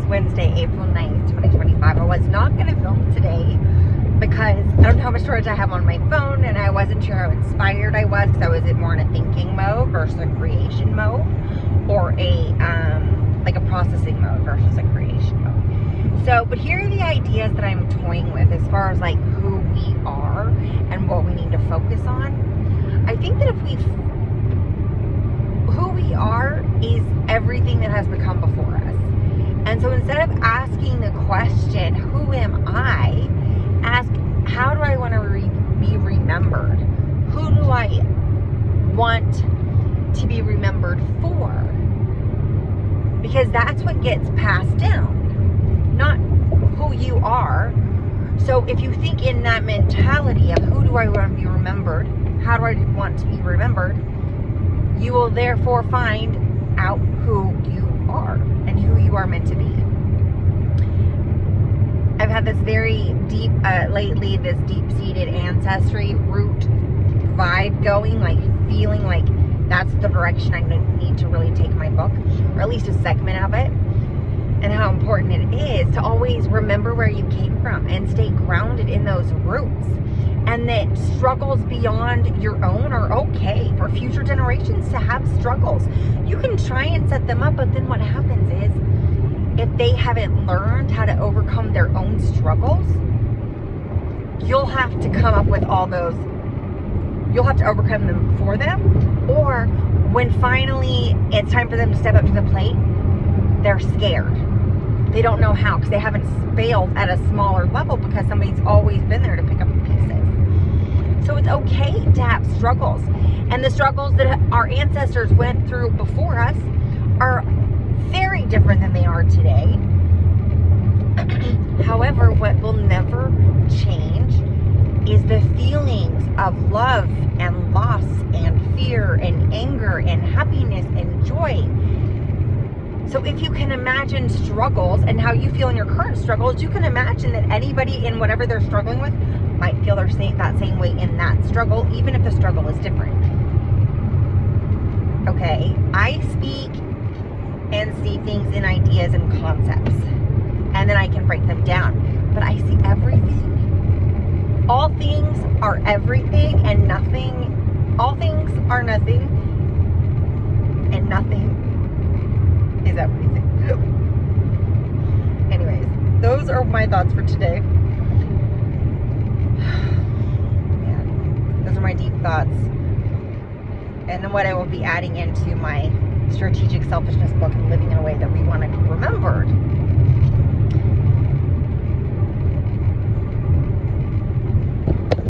Wednesday, April 9th, 2025. I was not going to film today because I don't know how much storage I have on my phone, and I wasn't sure how inspired I was because I was more in a thinking mode versus a creation mode, or like a processing mode versus a creation mode. So, but here are the ideas that I'm toying with as far as like who we are and what we need to focus on. I think that who we are is everything that has become before us. And so instead of asking the question, who am I? Ask, how do I want to be remembered? Who do I want to be remembered for? Because that's what gets passed down, not who you are. So if you think in that mentality of who do I want to be remembered, how do I want to be remembered, you will therefore find out who you are and who you are meant to be. I've had this very deep, lately, this deep-seated ancestry root vibe going, like feeling like that's the direction I need to really take my book, or at least a segment of it, and how important it is to always remember where you came from and stay grounded in those roots, and that struggles beyond your own are okay for future generations to have struggles. You can try and set them up, but then what happens is, if they haven't learned how to overcome their own struggles, you'll have to come up with all those, you'll have to overcome them for them, or when finally it's time for them to step up to the plate, they're scared. They don't know how because they haven't failed at a smaller level because somebody's always been there to pick up the pieces. So it's okay to have struggles. And the struggles that our ancestors went through before us are very different than they are today. However, what will never change is the feelings of love and loss and fear and anger and happiness and joy. So if you can imagine struggles and how you feel in your current struggles, you can imagine that anybody in whatever they're struggling with might feel that same way in that struggle, even if the struggle is different. Okay, I speak and see things in ideas and concepts, and then I can break them down. But I see everything. All things are everything, and nothing. All things are nothing, and nothing is everything. Anyways, those are my thoughts for today. Man, those are my deep thoughts, and then what I will be adding into my strategic selfishness book and living in a way that we want to